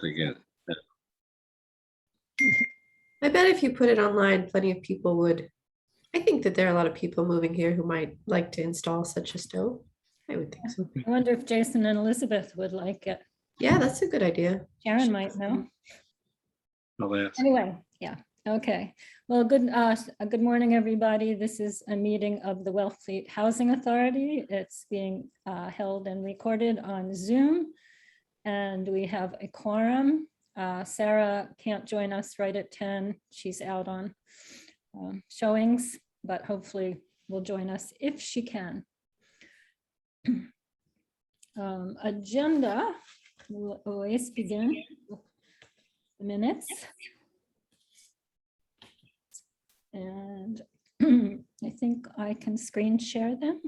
again. I bet if you put it online, plenty of people would. I think that there are a lot of people moving here who might like to install such a stove. I would think so. I wonder if Jason and Elizabeth would like it. Yeah, that's a good idea. Sharon might know. I'll ask. Anyway, yeah, okay. Well, good morning, everybody. This is a meeting of the Wellfleet Housing Authority. It's being held and recorded on Zoom. And we have a quorum. Sarah can't join us right at 10. She's out on showings, but hopefully will join us if she can. Agenda, we'll always begin with the minutes. And I think I can screen share them.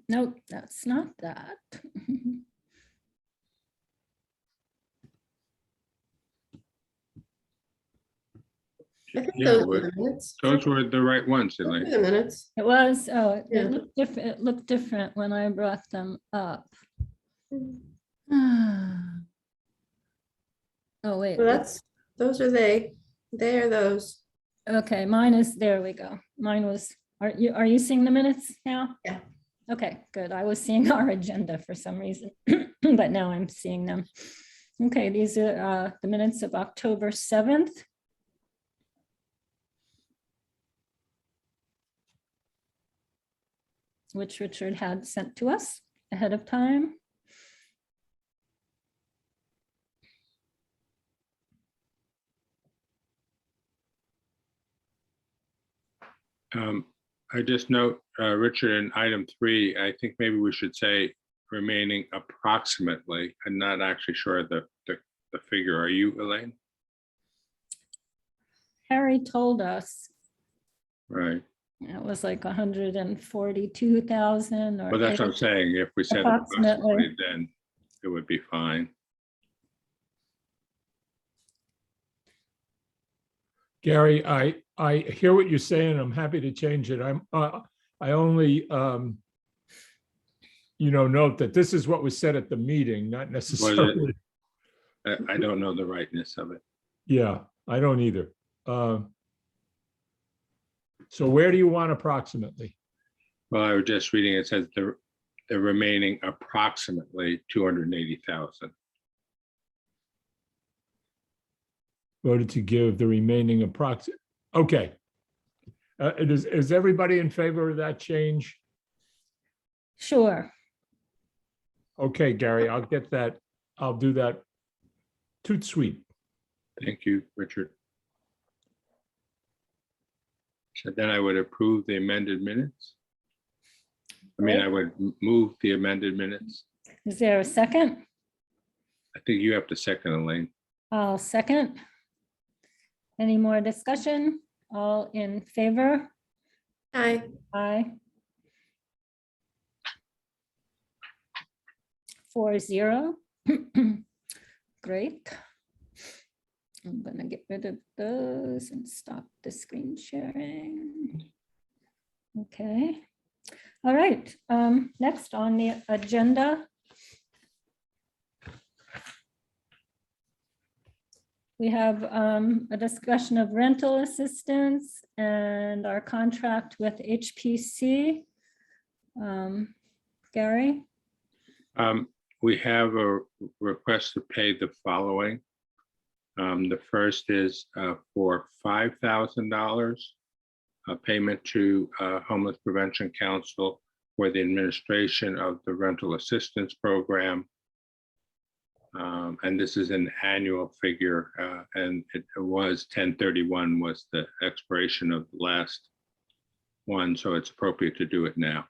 Nope, that's not that. I think Yeah, those were the minutes. Those were the right ones, Those were Elaine. the minutes. It was, oh, Yeah. it looked different. It looked different when I brought them up. Oh, wait. Well, those are they. They are those. Okay, mine is, there we go. Mine was, are you seeing the minutes now? Yeah. Okay, good. I was seeing our agenda for some reason, but now I'm seeing them. Okay, these are the minutes of October 7th. Which Richard had sent to us ahead of time. I just note, Richard, in item 3, I think maybe we should say remaining approximately. I'm not actually sure of the figure. Are you, Elaine? Harry told us Right. it was like 142,000 or. Well, that's what I'm saying. If we said Approximately. approximately, then it would be fine. Gary, I hear what you're saying. I'm happy to change it. I only, note that this is what was said at the meeting, not necessarily. I don't know the rightness of it. Yeah, I don't either. So where do you want approximately? Well, I was just reading, it says the remaining approximately 280,000. Voted to give the remaining approximate. Okay. Is everybody in favor of that change? Sure. Okay, Gary, I'll get that. I'll do that. Toot sweet. Thank you, Richard. So then I would approve the amended minutes. I mean, I would move the amended minutes. Is there a second? I think you have to second, Elaine. I'll second. Any more discussion? All in favor? Hi. Aye. 4-0. Great. I'm gonna get rid of those and stop the screen sharing. Okay. All right. Next on the agenda, we have a discussion of rental assistance and our contract with HPC. Gary? We have a request to pay the following. The first is for $5,000 payment to Homeless Prevention Council for the administration of the rental assistance program. And this is an annual figure, and it was 10/31 was the expiration of the last one, so it's appropriate to do it now.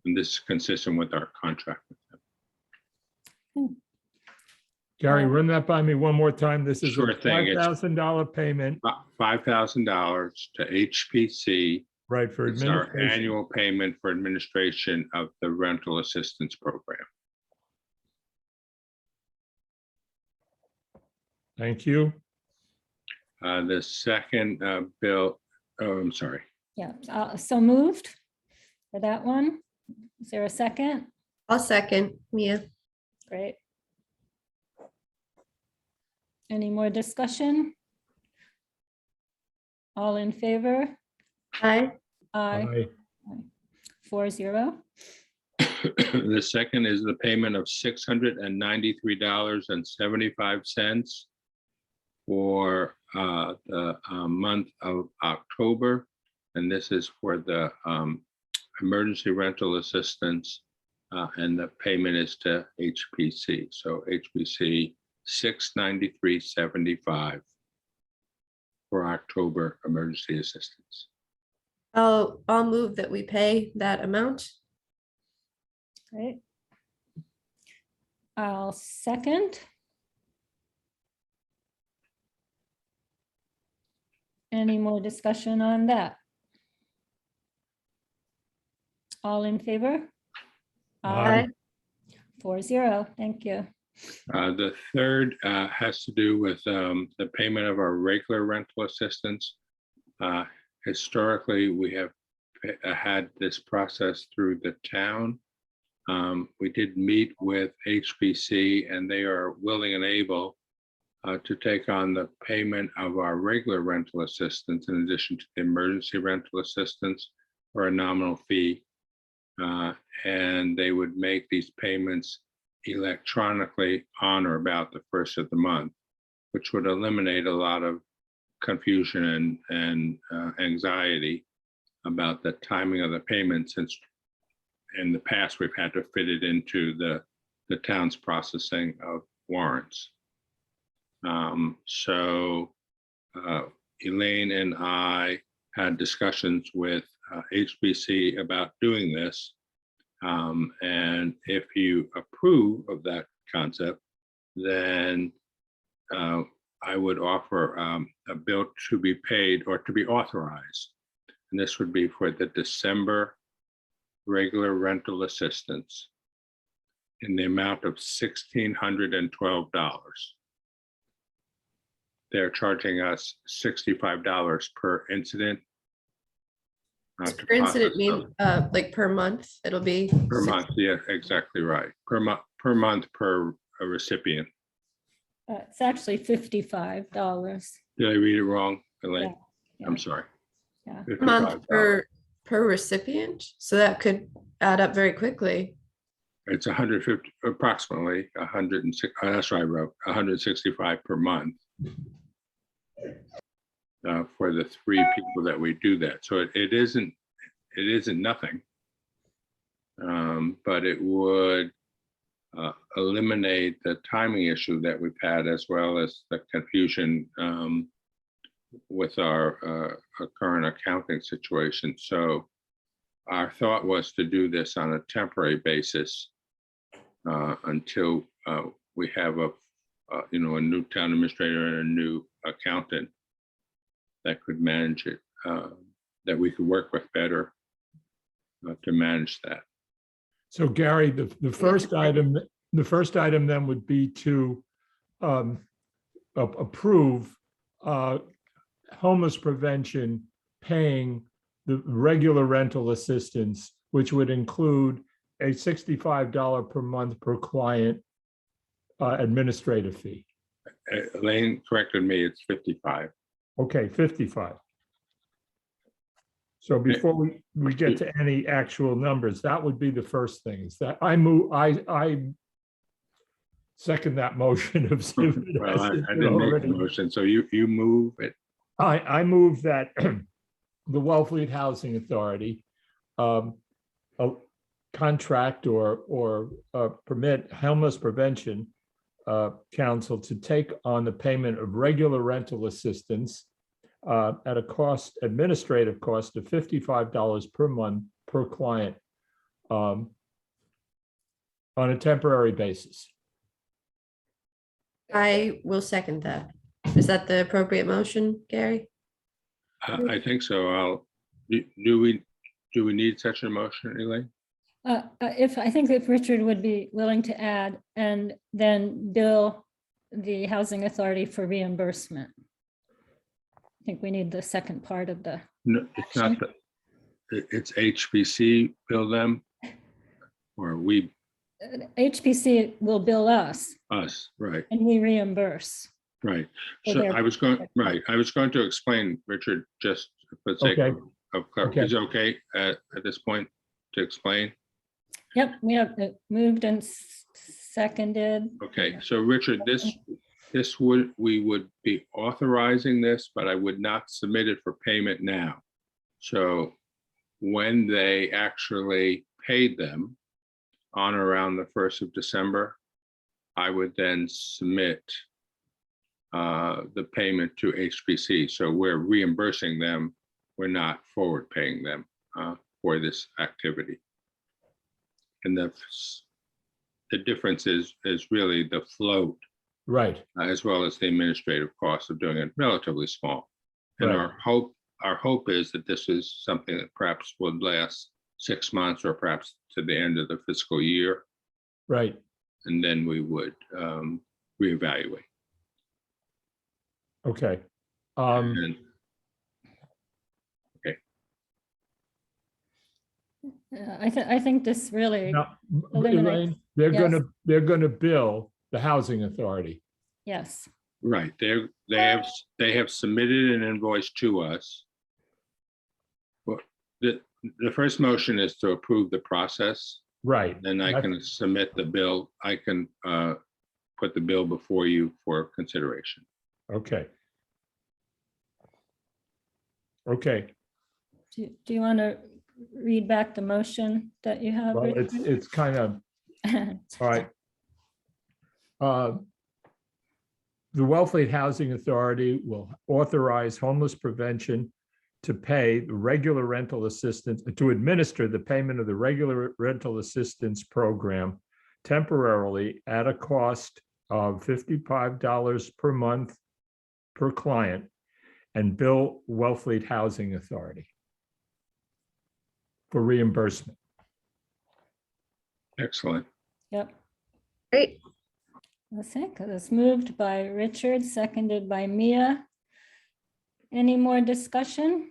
And this is consistent with our contract with them. Gary, run that by me one more time. This is Sure a thing. It's $5,000 payment, $5,000 to HPC. right, for It's our administration. annual payment for administration of the rental assistance program. Thank you. The second bill, oh, I'm sorry. Yeah, so moved for that one. Is there a second? I'll second, Mia. Great. Any more discussion? All in favor? Aye. Aye. Aye. 4-0. The second is the payment of $693.75 for the month of October. And this is for the emergency rental assistance, and the payment is to HPC. So HPC $693.75 for October emergency assistance. I'll move that we pay that amount. Great. I'll second. Any more discussion on that? All in favor? Aye. 4-0, thank you. The third has to do with the payment of our regular rental assistance. Historically, we have had this process through the town. We did meet with HPC, and they are willing and able to take on the payment of our regular rental assistance in addition to the emergency rental assistance for a nominal fee. And they would make these payments electronically on or about the first of the month, which would eliminate a lot of confusion and anxiety about the timing of the payment, since in the past we've had to fit it into the town's processing of warrants. So Elaine and I had discussions with HBC about doing this. And if you approve of that concept, then I would offer a bill to be paid or to be authorized. And this would be for the December regular rental assistance in the amount of $1,612. They're charging us $65 per incident. Per incident mean like per month, it'll be Per month, yeah, exactly right. Per month per recipient. It's actually $55. Did I read it wrong, Elaine? Yeah. I'm sorry. Yeah. month $55. per recipient, so that could add up very quickly. It's 150, approximately 106, that's what I wrote, 165 per month. For the 3 people that we do that. So it isn't nothing. But it would eliminate the timing issue that we've had, as well as the confusion with our current accounting situation. So our thought was to do this on a temporary basis until we have a new town administrator and a new accountant that could manage it, that we could work with better to manage that. So Gary, the first item then would be to approve homeless prevention paying the regular rental assistance, which would include a $65 per month per client administrative fee. Elaine corrected me, it's 55. Okay, 55. So before we get to any actual numbers, that would be the first thing, is that I second that motion of. Well, I didn't make the motion, so you move it. I move that the Wellfleet Housing Authority contract or permit Homeless Prevention Council to take on the payment of regular rental assistance at a administrative cost of $55 per month per client on a temporary basis. I will second that. Is that the appropriate motion, Gary? I think so. Do we need such a motion, Elaine? I think if Richard would be willing to add, and then bill the housing authority for reimbursement. I think we need the second part of the, No, it's not it's HBC bill them, or we, HPC will bill us us, right, and we reimburse. right. So So they're- I was going, right, I was going to explain, Richard, just for the sake Okay. of clarity. Okay. Is it okay at this point to explain? Yep, we have it moved and seconded. Okay, so Richard, we would be authorizing this, but I would not submit it for payment now. So when they actually paid them on or around the 1st of December, I would then submit the payment to HPC. So we're reimbursing them. We're not forward paying them for this activity. And the difference is really the float Right, as well as the administrative cost of doing it, relatively small. And Right. our hope is that this is something that perhaps would last 6 months or perhaps to the end of the fiscal year, right. and then we would reevaluate. Okay. And I think this really, Now, eliminate- Elaine, yes. they're gonna bill the housing authority. yes, right, they have submitted an invoice to us. Well, the first motion is to approve the process. Right. Then I That's- can submit the bill. I can put the bill before you for consideration. Okay. Okay, do you want to read back the motion that you have? well, it's kind of, all right. The Wellfleet Housing Authority will authorize homeless prevention to pay the regular rental assistance, to administer the payment of the regular rental assistance program temporarily at a cost of $55 per month per client, and bill Wellfleet Housing Authority for reimbursement. Excellent. Yep. Great. Let's see, because it's moved by Richard, seconded by Mia. Any more discussion?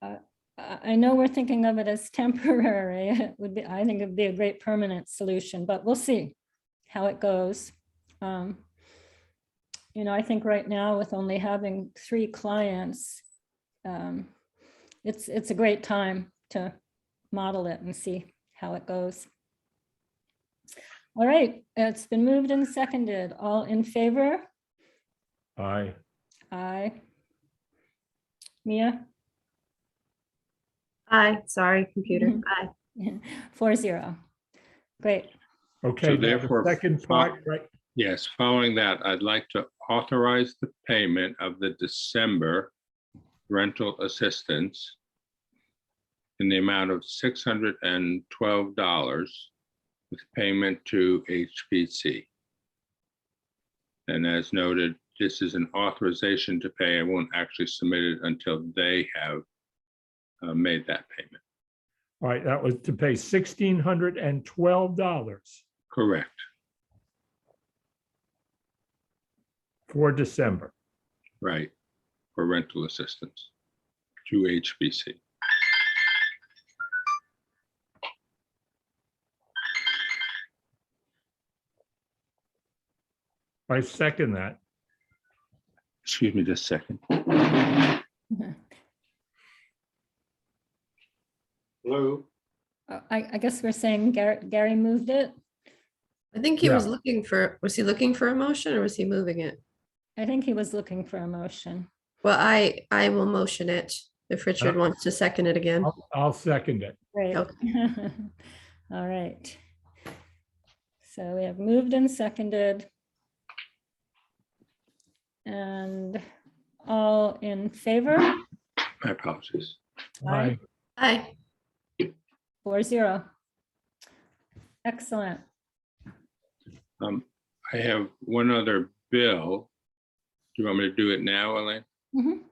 I know we're thinking of it as temporary. It would be, I think it'd be a great permanent solution, but we'll see how it goes. You know, I think right now with only having 3 clients, it's a great time to model it and see how it goes. All right, it's been moved and seconded. All in favor? Aye. Aye. Mia? Aye, sorry, computer. Mhm. Aye. 4-0. Great. Okay, So now the therefore, second part, right? Yes, following that, I'd like to authorize the payment of the December rental assistance in the amount of $612 with payment to HPC. And as noted, this is an authorization to pay. I won't actually submit it until they have made that payment. All right, that was to pay $1,612 Correct. for December. Right, for rental assistance to HBC. I second that. Excuse me just a second. Hello? I guess we're saying Gary moved it. I think he Yeah. was he looking for a motion or was he moving it? I think he was looking for a motion. Well, I will motion it if Richard wants to second it again. I'll second it. Great. Okay. All right. So we have moved and seconded. And all in favor? My apologies. Aye. Aye. Aye. 4-0. Excellent. I have one other bill. Do you want me to do it now, Elaine? Mhm.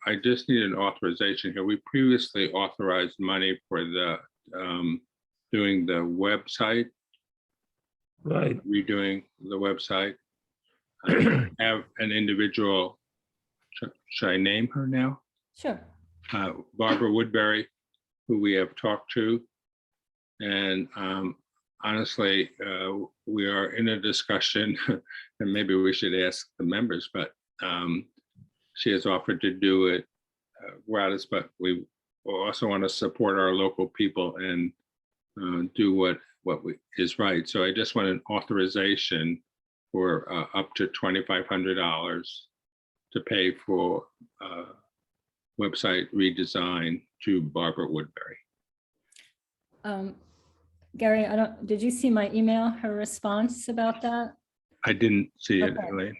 I just need an authorization here. We previously authorized money for the doing the website, Right. redoing the website. have an individual, should I name her now? Sure. Barbara Woodbury, who we have talked to. And honestly, we are in a discussion, and maybe we should ask the members, but she has offered to do it gratis, but we also want to support our local people and do what is right. So I just want an authorization for up to $2,500 to pay for website redesign to Barbara Woodbury. Gary, did you see my email, her response about that? I didn't see it, Okay. Elaine.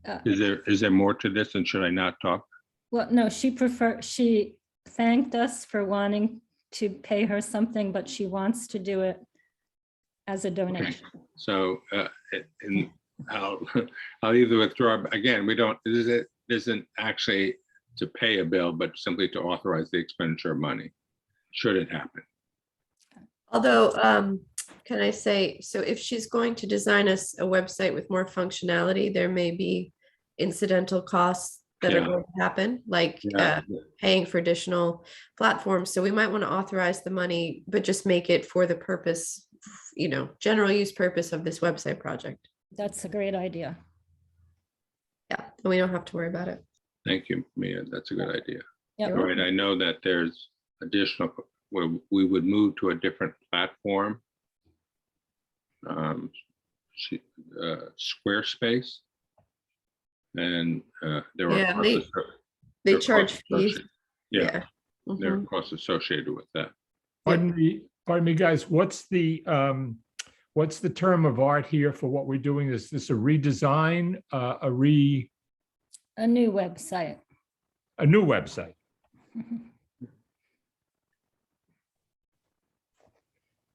Uh, Is there more to this, and should I not talk? Well, no, she thanked us for wanting to pay her something, but she wants to do it as a donation. So I'll either withdraw, again, it isn't actually to pay a bill, but simply to authorize the expenditure of money, should it happen. Although, can I say, so if she's going to design us a website with more functionality, there may be incidental costs that are Yeah. going to happen, like Yeah. paying for additional platforms. So we might want to authorize the money, but just make it for the purpose, general use purpose of this website project. That's a great idea. Yeah, and we don't have to worry about it. Thank you, Mia. That's a good idea. Yep. All right, I know that there's additional, where we would move to a different platform. Squarespace. And there are Yeah, costs They there are charge costs fees. associated- Yeah, there are Mhm. costs associated with that. Pardon me, guys, what's the term of art here for what we're doing? Is this a redesign, A new website. a new website?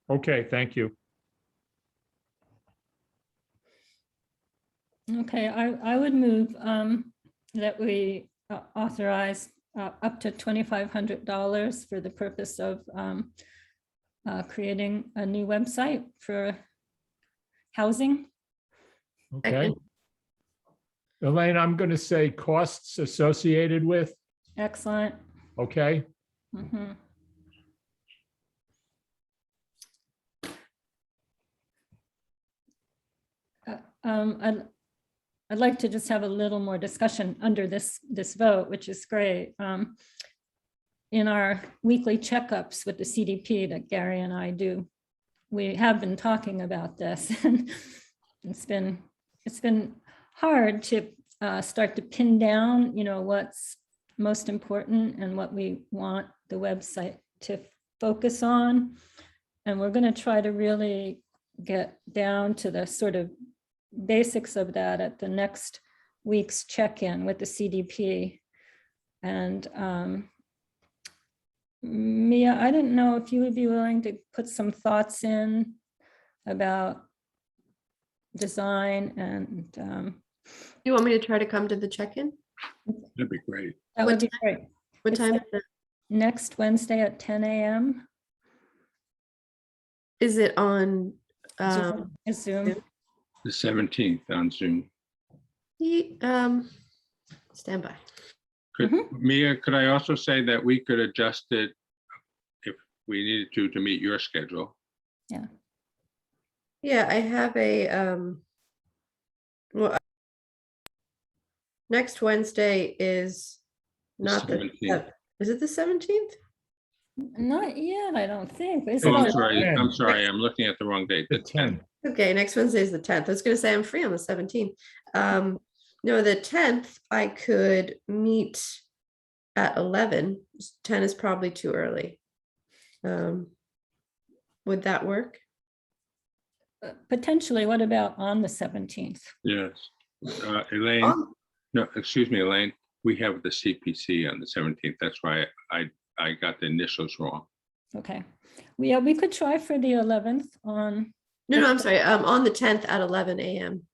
Okay, thank you. Okay, I would move that we authorize up to $2,500 for the purpose of creating a new website for housing. Okay. Elaine, I'm going to say costs associated with, Excellent. okay? Mhm. I'd like to just have a little more discussion under this vote, which is great. In our weekly checkups with the CDP that Gary and I do, we have been talking about this, and it's been hard to start to pin down, what's most important and what we want the website to focus on. And we're going to try to really get down to the sort of basics of that at the next week's check-in with the CDP. And Mia, I didn't know if you would be willing to put some thoughts in about design, and You want me to try to come to the check-in? That'd be great. that would be great. What It's time at- Next Wednesday at 10 a.m. is it on? Zoom. The 17th on Zoom. Stand by. Mia, could I also say that we could adjust it if we needed to meet your schedule? Yeah, I have next Wednesday is not the 17th. is it the 17th? Not yet, I don't think. Is Oh, it I'm on- sorry. I'm 10th. sorry. I'm looking at the wrong date. The The 10th. 10th. Okay, next Wednesday is the 10th. I was gonna say I'm free on the 17th. No, the 10th I could meet at 11. 10 is probably too early. Would that work? Potentially, what about on the 17th? Yes. Elaine, Oh, no, excuse me, Elaine. We have the CPC on the 17th. That's why I got the initials wrong. Okay, yeah, we could try for the 11th on, no, I'm sorry. On the 10th at 11 a.m.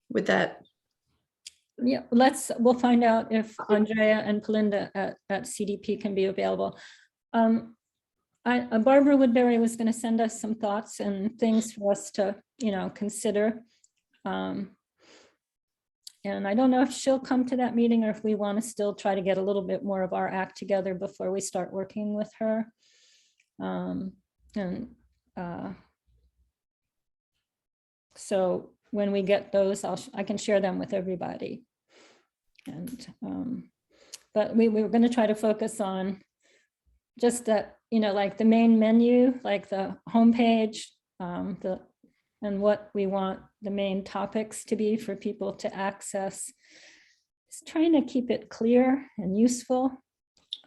Would that? yeah, we'll find out if Andrea and Belinda at CDP can be available. Barbara Woodbury was going to send us some thoughts and things for us to, consider. And I don't know if she'll come to that meeting or if we want to still try to get a little bit more of our act together before we start working with her. So when we get those, I can share them with everybody. And but we were going to try to focus on just that, like the main menu, like the homepage, and what we want the main topics to be for people to access. Just trying to keep it clear and useful.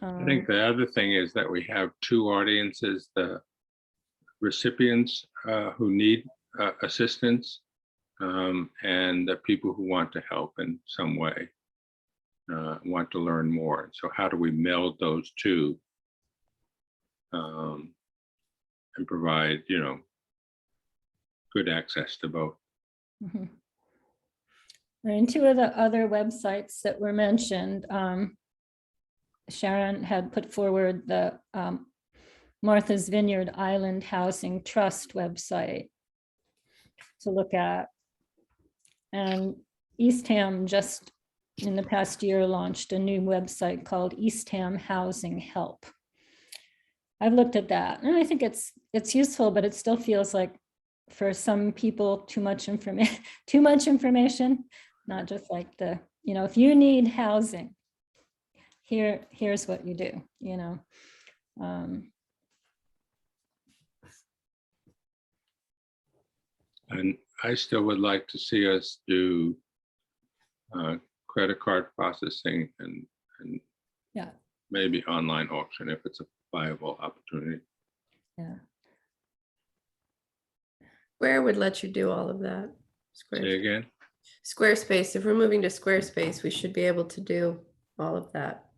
I think the other thing is that we have two audiences, the recipients who need assistance and the people who want to help in some way, want to learn more. So how do we meld those two and provide, good access to both? Mhm. And two of the other websites that were mentioned, Sharon had put forward the Martha's Vineyard Island Housing Trust website to look at. And Eastham just in the past year launched a new website called Eastham Housing Help. I've looked at that and I think it's useful, but it still feels like for some people too much information, not just like if you need housing, here's what you do, And I still would like to see us do credit card processing and Yeah. maybe online auction if it's a viable opportunity. Yeah. Square would let you do all of that. Say again? Squarespace, if we're moving to Squarespace, we should be able to do all of that.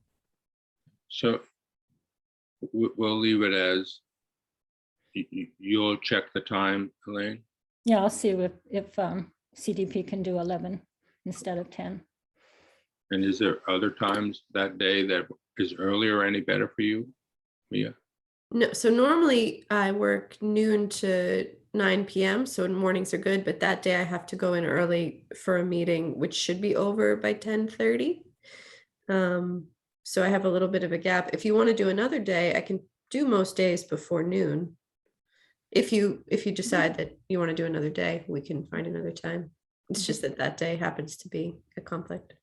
So we'll leave it as you'll check the time, Elaine? Yeah, I'll see if CDP can do 11 instead of 10. And is there other times that day that is earlier any better for you, Mia? No, so normally I work noon to 9 p.m. So mornings are good, but that day I have to go in early for a meeting, which should be over by 10:30. So I have a little bit of a gap. If you want to do another day, I can do most days before noon. If you decide that you want to do another day, we can find another time. It's just that day happens to be a conflict.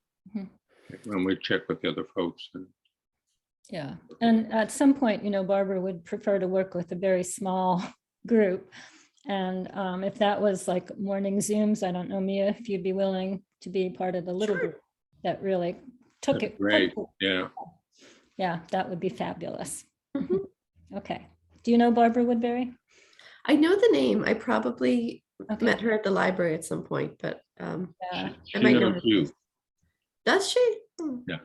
When we check with the other folks. Yeah, and at some point, Barbara would prefer to work with a very small group. And if that was like morning Zooms, I don't know, Mia, if you'd be willing to be part of the little group that really took it. Great, yeah. Yeah, that would be fabulous. Okay. Do you know Barbara Woodbury? I know the name. I probably met Okay. her at the library at some point, but Yeah. She I might know knows her. you. Does she? Yeah.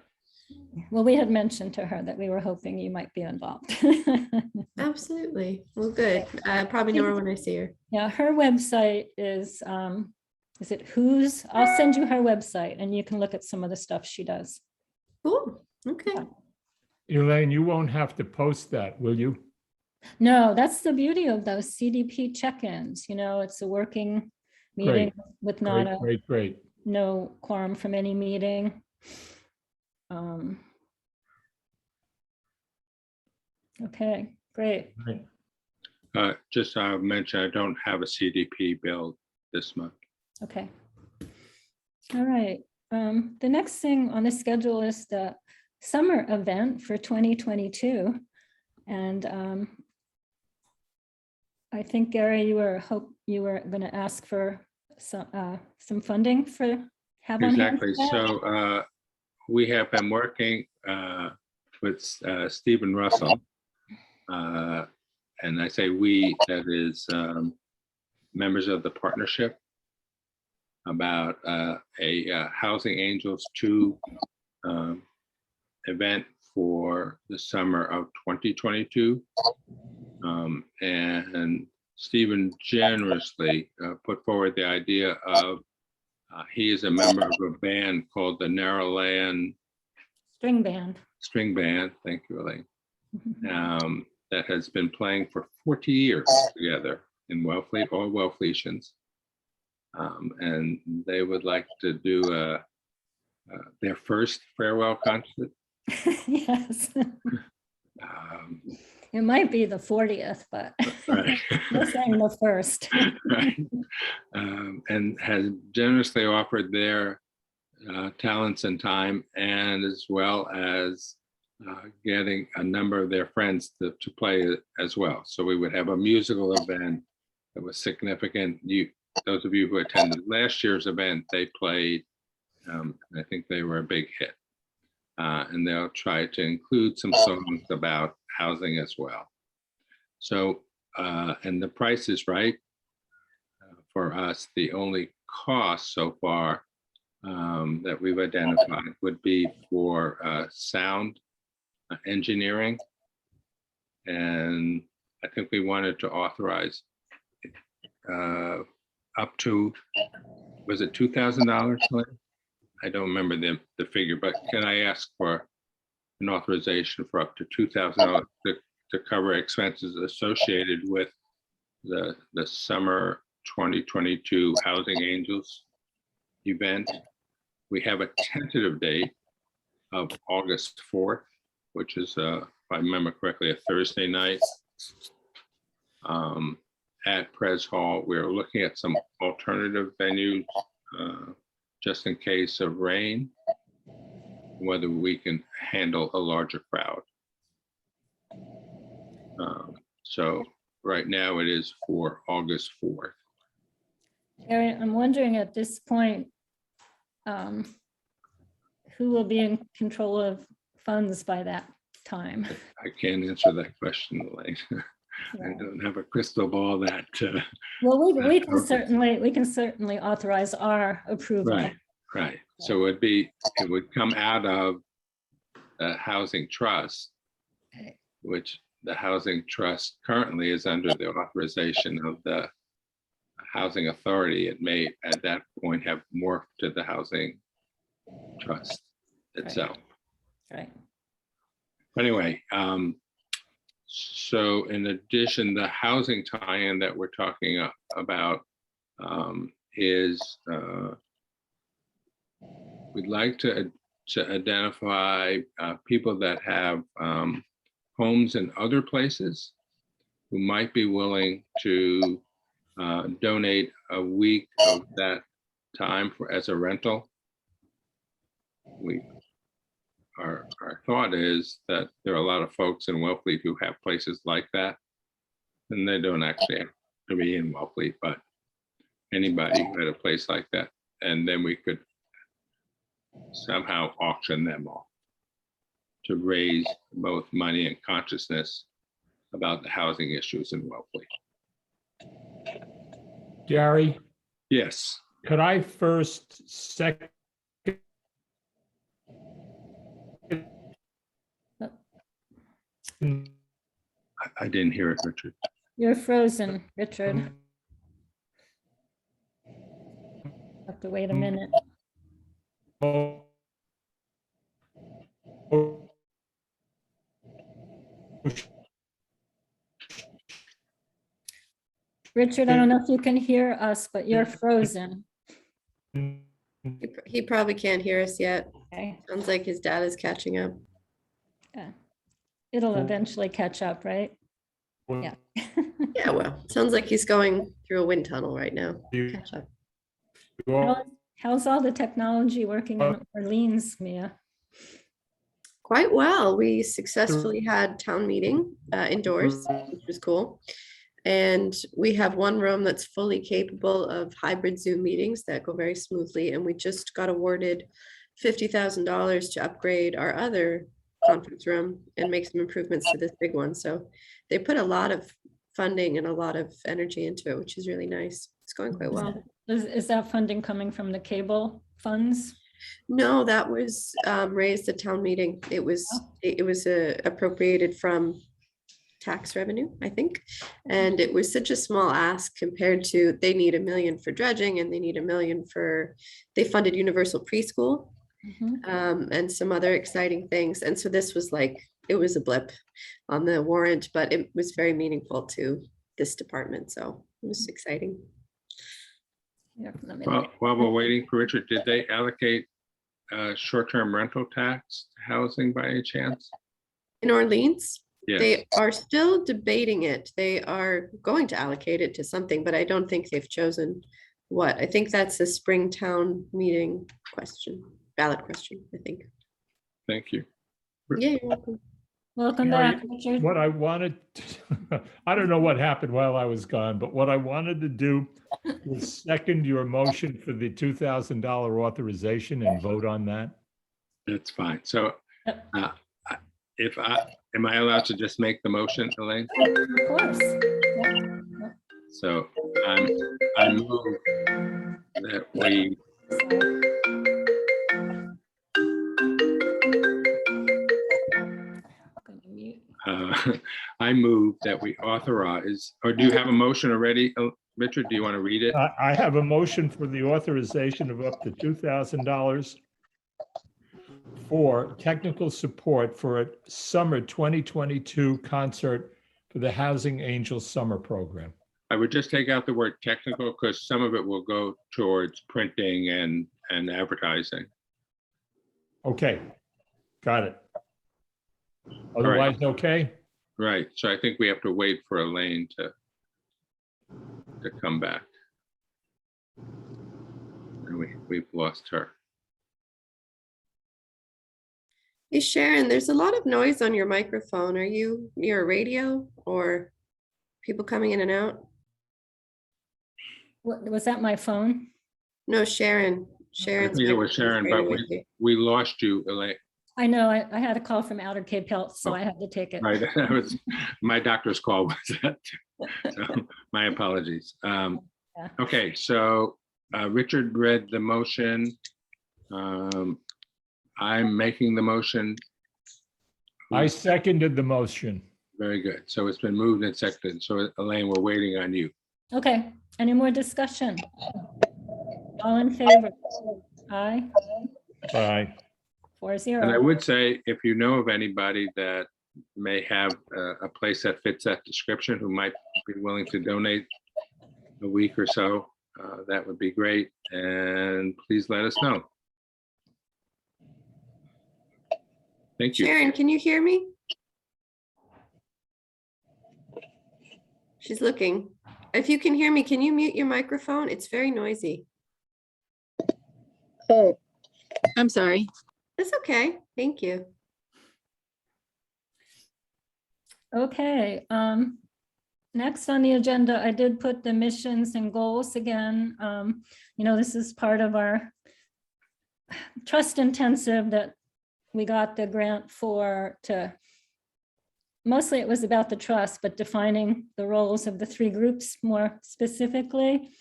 Well, we had mentioned to her that we were hoping you might be involved. Absolutely. Well, good. I probably know her when I see her. Yeah, her website is it Who's? I'll send you her website and you can look at some of the stuff she does. Cool. Okay. Elaine, you won't have to post that, will you? No, that's the beauty of those CDP check-ins. It's a working meeting with not Great. no quorum from any meeting. Okay, great. Right. Just I'll mention, I don't have a CDP bill this month. Okay. All right. The next thing on the schedule is the summer event for 2022. And I think, Gary, you were going to ask for some funding for have on hand. Exactly. So we have been working with Stephen Russell. And I say we, that is members of the partnership, about a Housing Angels 2 event for the summer of 2022. And Stephen generously put forward the idea of, he is a member of a band called the Narrowland String band. Thank you, Elaine. That has been playing for 40 years together in Wellfleet, all Wellfletians. And they would like to do their first farewell concert. Yes, Um, it might be the 40th, but right. we're saying the first. Right. And has generously offered their talents and time, and as well as getting a number of their friends to play as well. So we would have a musical event that was significant. Those of you who attended last year's event, they played, I think they were a big hit. And they'll try to include some songs about housing as well. So, and the price is right. For us, the only cost so far that we've identified would be for sound engineering. And I think we wanted to authorize up to, was it $2,000? I don't remember the figure, but can I ask for an authorization for up to $2,000 to cover expenses associated with the summer 2022 Housing Angels event? We have a tentative date of August 4th, which is, if I remember correctly, a Thursday night at Pres Hall. We're looking at some alternative venues just in case of rain, whether we can handle a larger crowd. So right now it is for August 4th. Gary, I'm wondering at this point, who will be in control of funds by that time? I can't answer that question, Elaine. I don't have a crystal ball that. Well, we can Okay. certainly authorize our approval. Right, right. So it would come out of the Housing Trust, Okay. which the Housing Trust currently is under the authorization of the Housing Authority. It may at that point have morphed to the Housing Trust itself. Right. Anyway, so in addition, the housing tie-in that we're talking about is we'd like to identify people that have homes in other places who might be willing to donate a week of that time as a rental. Our thought is that there are a lot of folks in Wellfleet who have places like that, and they don't actually have to be in Wellfleet, but anybody who had a place like that, and then we could somehow auction them off to raise both money and consciousness about the housing issues in Wellfleet. Gary, Yes. could I first second? I didn't hear it, Richard. You're frozen, Richard. Have to wait a minute. Richard, I don't know if you can hear us, but you're frozen. He probably can't hear us yet. Okay, Sounds like his dad is catching up. it'll eventually catch up, right? Yeah. Yeah, well, sounds like he's going through a wind tunnel right now. Catch up. How's all the technology working in Orleans, Mia? Quite well. We successfully had town meeting indoors, which was cool. And we have one room that's fully capable of hybrid Zoom meetings that go very smoothly. And we just got awarded $50,000 to upgrade our other conference room and make some improvements to this big one. So they put a lot of funding and a lot of energy into it, which is really nice. It's going quite well. Is that funding coming from the cable funds? No, that was raised at town meeting. It was appropriated from tax revenue, I think. And it was such a small ask compared to, they need $1 million for dredging and they need $1 million for, they funded universal preschool and some other exciting things. And so this was like, it was a blip on the warrant, but it was very meaningful to this department. So it was exciting. Yeah, Well, while we're waiting for Richard, did they allocate short-term rental tax housing by any chance? In Orleans, Yes, they are still debating it. They are going to allocate it to something, but I don't think they've chosen what. I think that's a Springtown meeting question, ballot question, I think. thank you. Yeah, you're welcome. Welcome Mary, back, Richard. What I wanted, I don't know what happened while I was gone, but what I wanted to do was second your motion for the $2,000 authorization and vote on that. That's fine. So Yep. am I allowed to just make the motion, Elaine? Of course. Yep. So I move that we Gonna mute. I move that we authorize, or do you have a motion already? Richard, do you want to read it? I have a motion for the authorization of up to $2,000 for technical support for a summer 2022 concert for the Housing Angels Summer Program. I would just take out the word technical because some of it will go towards printing and advertising. Okay, got it. Otherwise, okay? Right. So I think we have to wait for Elaine to come back. And we've lost her. Hey Sharon, there's a lot of noise on your microphone. Are you near a radio or people coming in and out? What, was that my phone? No, Sharon. I Sharon's think it was microphone's Sharon, very but noisy. we lost you, Elaine. I know, I had a call from Outer Cape Health, so Oh, I had to take it. Right. That was my doctor's call was that. So my apologies. Okay, so Richard read the motion. I'm making the motion. I seconded the motion. Very good. So it's been moved and seconded. So Elaine, we're waiting on you. Okay, any more discussion? All in favor? Aye, Aye. 4-0. And I would say, if you know of anybody that may have a place that fits that description, who might be willing to donate a week or so, that would be great. And please let us know. Thank you. Sharon, can you hear me? She's looking. If you can hear me, can you mute your microphone? It's very noisy. Oh, I'm sorry. That's okay. Thank you. Okay, next on the agenda, I did put the missions and goals again. You know, this is part of our trust intensive that we got the grant for to, mostly it was about the trust, but defining the roles of the three groups more specifically.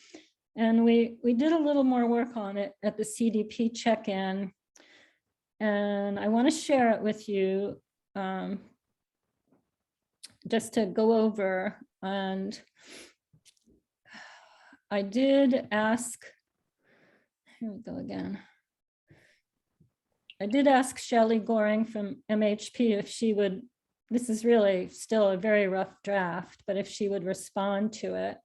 And we did a little more work on it at the CDP check-in. And I want to share it with you just to go over. And I did ask, here we go again. I did ask Shelley Goring from MHP if she would, this is really still a very rough draft, but if she would respond to it.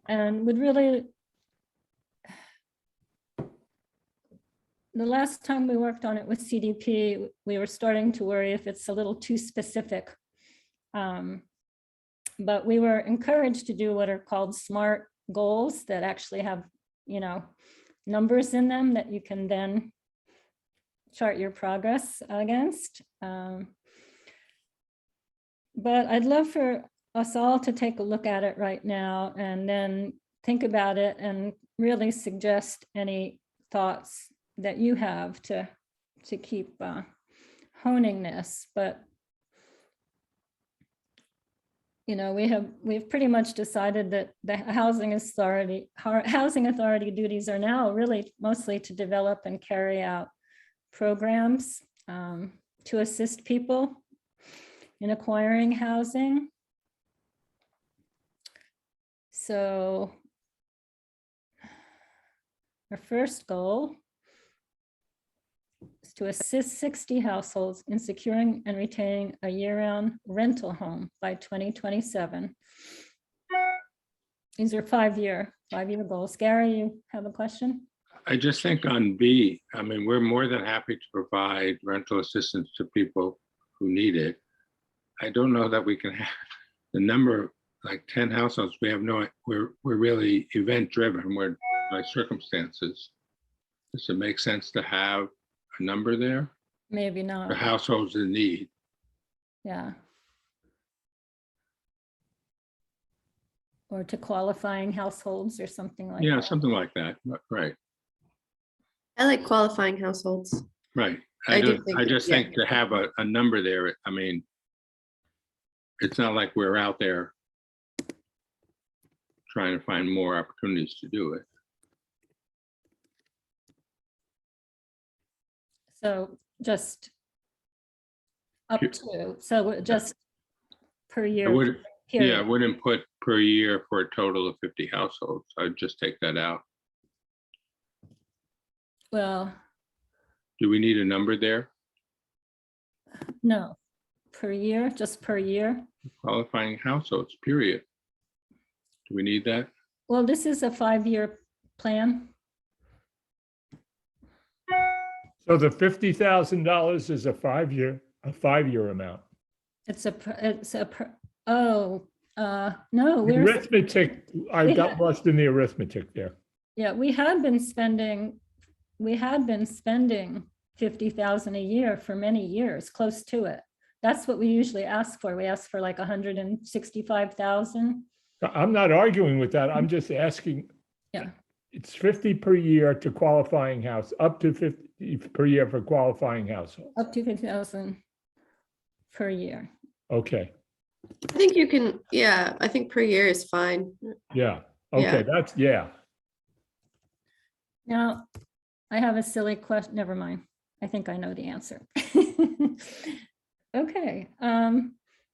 And would really, the last time we worked on it with CDP, we were starting to worry if it's a little too specific. But we were encouraged to do what are called SMART goals that actually have, you know, numbers in them that you can then chart your progress against. But I'd love for us all to take a look at it right now and then think about it and really suggest any thoughts that you have to keep honing this. But you know, we've pretty much decided that the housing authority duties are now really mostly to develop and carry out programs to assist people in acquiring housing. So our first goal is to assist 60 households in securing and retaining a year-round rental home by 2027. These are five-year goals. Gary, you have a question? I just think on B, I mean, we're more than happy to provide rental assistance to people who need it. I don't know that we can have the number, like 10 households, we have no, we're really event driven, we're by circumstances. Does it make sense to have a number there Maybe for not. households in need? Yeah. Or to qualifying households or something like Yeah, that. something like that, right, I like qualifying households. right. I do I think, just yeah. think to have a number there, I mean, it's not like we're out there trying to find more opportunities to do it. So just up Here- to, so just per I year. would, yeah, I period. wouldn't put per year for a total of 50 households. I'd just take that out. Well, Do we need a number there? no, per year, just per year. Qualifying households, period. Do we need that? Well, this is a 5-year plan. So the $50,000 is a 5-year amount. It's a, oh, no, The we're, arithmetic, I we got have- lost in the arithmetic there. yeah, we had been spending 50,000 a year for many years, close to it. That's what we usually ask for. We ask for like 165,000. I'm not arguing with that. I'm just asking. Yeah. It's 50 per year to qualifying house, up to 50 per year for qualifying households. Up to 50,000 per year. Okay, I think you can, yeah, I think per year is fine. yeah, okay, that's, yeah. Now, I have a silly question. Never mind. I think I know the answer. Okay.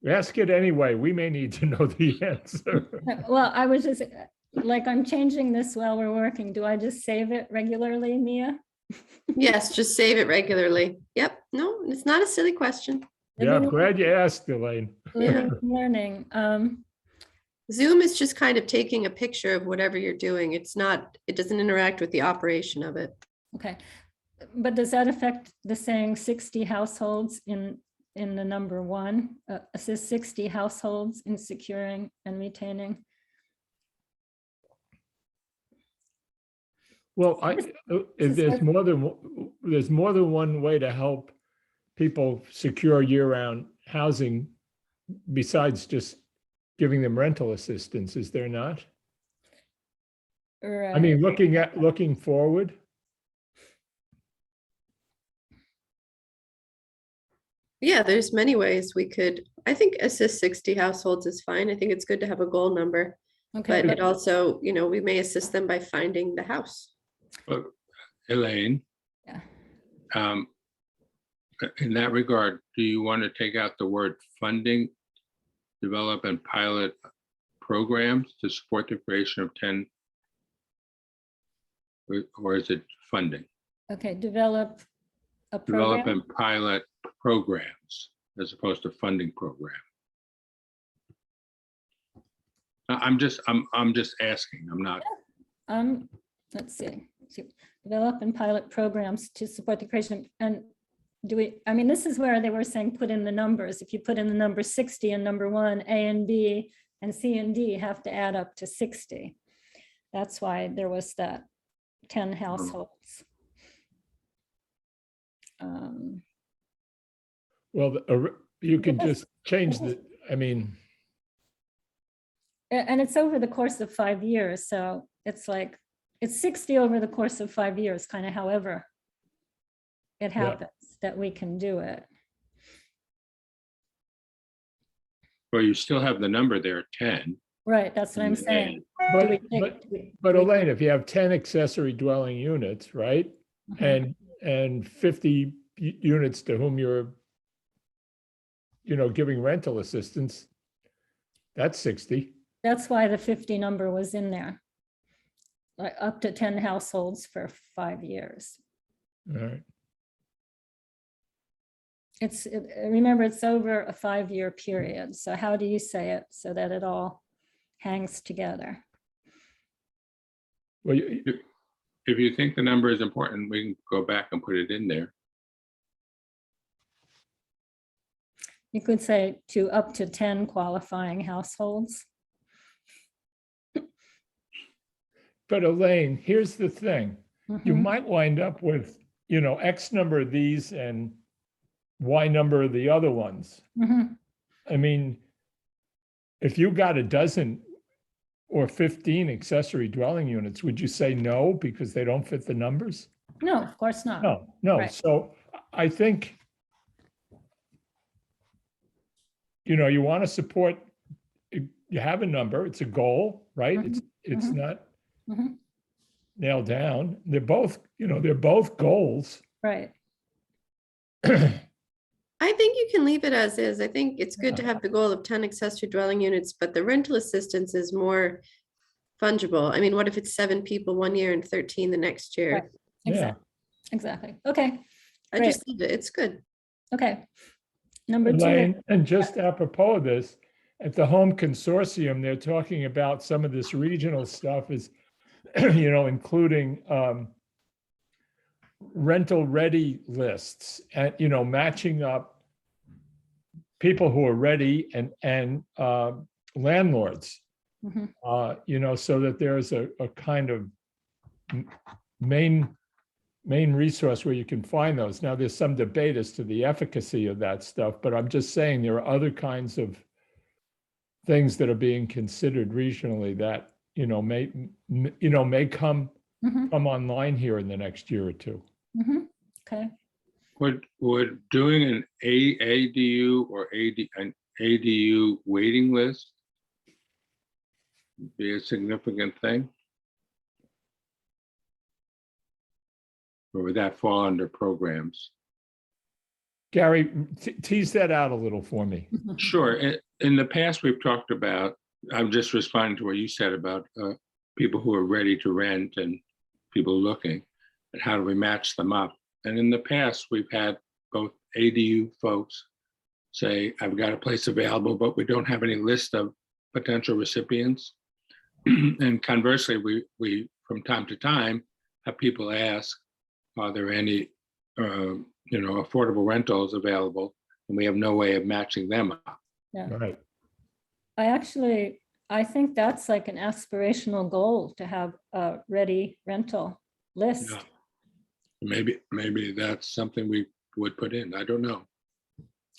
Ask it anyway. We may need to know the answer. Well, I was just like, I'm changing this while we're working. Do I just save it regularly, Mia? Yes, just save it regularly. Yep, no, it's not a silly question. Yeah, I'm Living- glad you asked, Elaine. Living and learning. Zoom is just kind of taking a picture of whatever you're doing. It's not, it doesn't interact with the operation of it. Okay. But does that affect the saying 60 households in the number 1? It says 60 households in securing and retaining. Well, if this is there's more than one way to help people secure year-round housing besides just giving them rental assistance, is there not? I mean, looking forward. Yeah, there's many ways we could, I think assist 60 households is fine. I think it's good to have a goal number, Okay, but it also, you know, we may assist them by finding the house. But Elaine, Yeah. in that regard, do you want to take out the word funding, develop and pilot programs to support the creation of 10? Or is it funding? okay, develop a Develop program. and pilot programs as opposed to funding program. I'm just asking, I'm not, Let's see. Develop and pilot programs to support the creation. And do we, I mean, this is where they were saying, put in the numbers. If you put in the number 60 in number 1, A and B and C and D have to add up to 60. That's why there was that 10 households. Well, you can just change the, I mean, And it's over the course of 5 years. So it's like, it's 60 over the course of 5 years, kind of however it happens that we can do it. well, you still have the number there, 10. Right, that's what I'm And saying. but, Do we take- but, do we- but do we- Elaine, if you have 10 accessory dwelling units, right? Mhm. And 50 units to whom you're, giving rental assistance, that's 60. That's why the 50 number was in there. Like up to 10 households for 5 years. All right. Remember, it's over a 5-year period. So how do you say it so that it all hangs together? Well, if you think the number is important, we can go back and put it in there. You could say to up to 10 qualifying households. But Elaine, here's the thing. You Mhm, might wind up with, you know, X number of these and Y number of the other ones. mhm. I mean, if you got a dozen or 15 accessory dwelling units, would you say no because they don't fit the numbers? No, of course not. No, no. Right. So I think, you know, you want to support, you have a number, it's a goal, right? It's mhm. not Mhm. nailed down. They're both, you know, they're both goals. Right. I think you can leave it as is. I think it's good to have the goal of 10 accessory dwelling units, but the rental assistance is more fungible. I mean, what if it's 7 people one year and 13 the next year? Right. Yeah. Exactly. Exactly. Okay. I just leave it. It's good. Okay. Number 2. Elaine, and just apropos of this, at the home consortium, they're talking about some of this regional stuff is, you know, including rental ready lists and, you know, matching up people who are ready and landlords, Mhm. you know, so that there's a kind of main resource where you can find those. Now, there's some debate as to the efficacy of that stuff, but I'm just saying there are other kinds of things that are being considered regionally that, you know, may come Mhm. online here in the next year or two. Mhm. Okay. Would doing an ADU or an ADU waiting list be a significant thing? Or would that fall under programs? Gary, tease that out a little for me. Sure. In the past, we've talked about, I'm just responding to what you said about people who are ready to rent and people looking, and how do we match them up? And in the past, we've had both ADU folks say, I've got a place available, but we don't have any list of potential recipients. And conversely, we from time to time have people ask, are there any you know, affordable rentals available? And we have no way of matching them up. Yeah. Right. I think that's like an aspirational goal to have a ready rental list. Yeah. Maybe that's something we would put in. I don't know.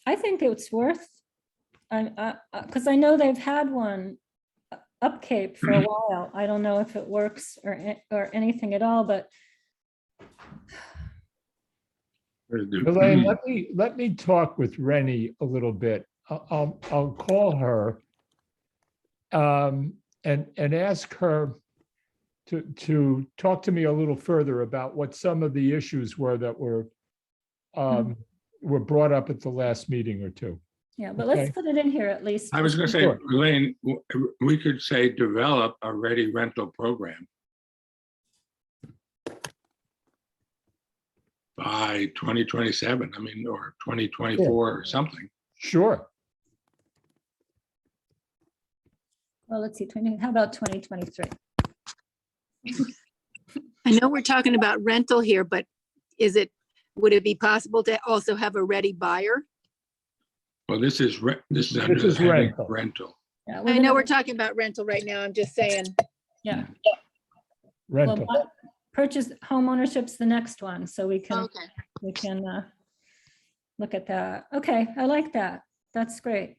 I think it's worth, because I know they've had one up Cape for a while. I don't know if it works or anything at all, but Elaine, let me talk with Rennie a little bit. I'll call her and ask her to talk to me a little further about what some of the issues were that were brought up at the last meeting or two. yeah, but Okay. let's put it in here at least. I was going to say, Sure. Elaine, we could say develop a ready rental program by 2027. I mean, or 2024 or something. Sure. Well, let's see, how about 2023? I know we're talking about rental here, but would it be possible to also have a ready buyer? Well, this is under the heading rental. Yeah, I know we're talking about rental right now. I'm just saying. Yeah. Well, Rental. purchase home ownership's the next one, so we can Okay. look at that. Okay, I like that. That's great.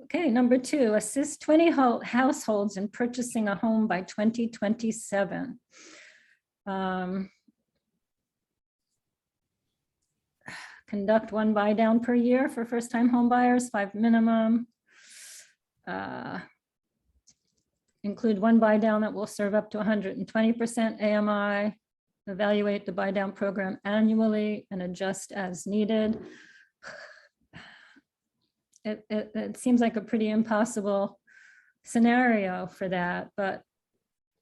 Okay, number 2, assist 20 households in purchasing a home by 2027. Conduct 1 buy down per year for first-time home buyers, 5 minimum. Include 1 buy down that will serve up to 120% AMI. Evaluate the buy down program annually and adjust as needed. It seems like a pretty impossible scenario for that, but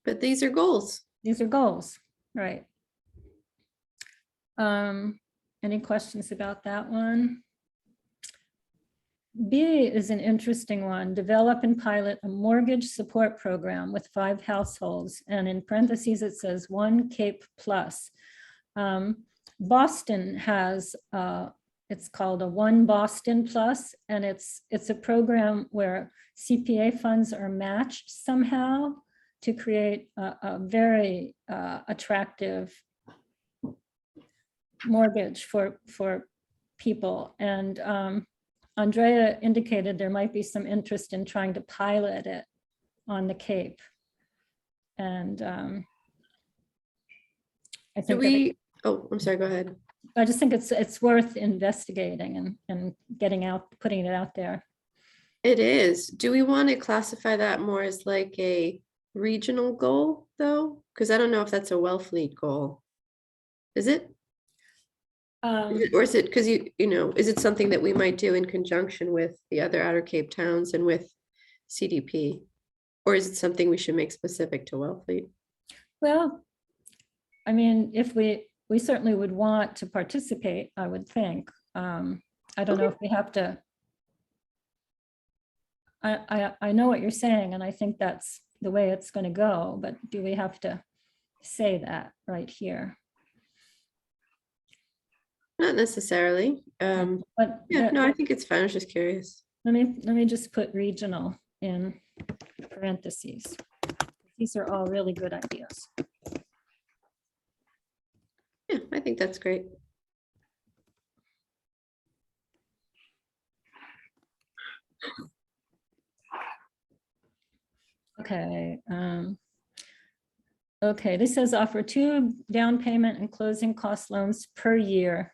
These are goals. these are goals, right? Any questions about that one? B is an interesting one. Develop and pilot a mortgage support program with 5 households. And in parentheses, it says 1 Cape Plus. Boston has, it's called a One Boston Plus, and it's a program where CPA funds are matched somehow to create a very attractive mortgage for people. And Andrea indicated there might be some interest in trying to pilot it on the Cape. And I Do think we, oh, I'm sorry, go ahead. I just think it's worth investigating and getting out, putting it out there. It is. Do we want to classify that more as like a regional goal though? Because I don't know if that's a Wellfleet goal. Is it? Or is it, because you know, is it something that we might do in conjunction with the other Outer Cape towns and with CDP? Or is it something we should make specific to Wellfleet? Well, I mean, if we certainly would want to participate, I would think. I don't know if we have to. I know what you're saying, and I think that's the way it's going to go, but do we have to say that right here? Not necessarily. But Yeah, no, I think it's fine. I was just curious. let me just put regional in parentheses. These are all really good ideas. Yeah, I think that's great. Okay. Okay, this says offer 2 down payment and closing cost loans per year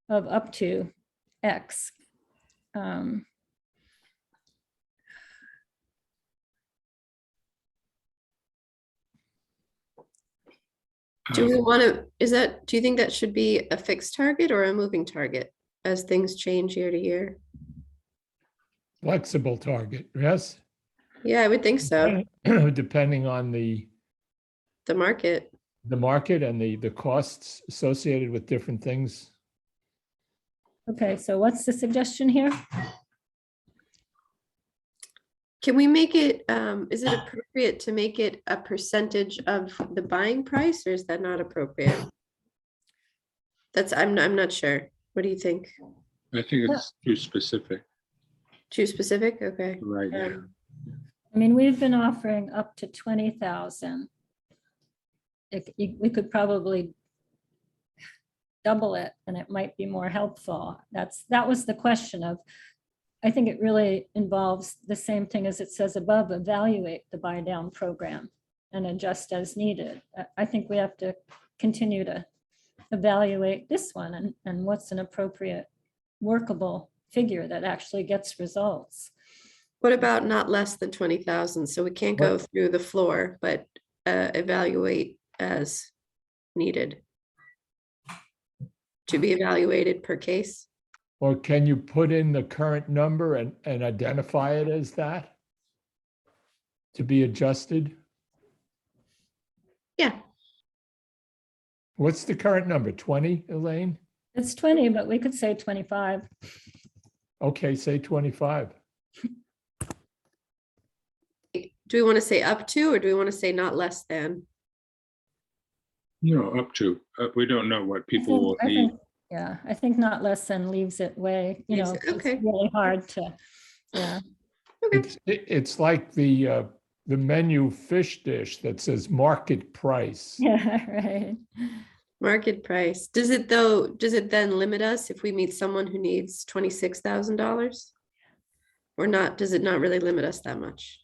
of up to X. Do we want to, do you think that should be a fixed target or a moving target as things change year to year? Flexible target, yes? Yeah, I would think so. Depending on the The market. and the costs associated with different things. Okay, so what's the suggestion here? Can we make it, is it appropriate to make it a percentage of the buying price, or is that not appropriate? That's, I'm not sure. What do you think? I think it's too specific Too specific? Okay. right now. I mean, we've been offering up to 20,000. We could probably double it and it might be more helpful. That was the question of, I think it really involves the same thing as it says above, evaluate the buy down program and adjust as needed. I think we have to continue to evaluate this one and what's an appropriate workable figure that actually gets results. What about not less than 20,000? So we can't go through the floor, but evaluate as needed. To be evaluated per case? Or can you put in the current number and identify it as that? To be adjusted? Yeah. What's the current number? 20, Elaine? It's 20, but we could say 25. Okay, say 25. Do we want to say up to, or do we want to say not less than? Up to, we don't know what people will need. Yeah, I think not less than leaves it way, Leaves it, okay. it's really hard to, yeah. Okay. It's like the menu fish dish that says market price. Yeah, right. Market price. Does it then limit us if we meet someone who needs $26,000? Or not, does it not really limit us that much?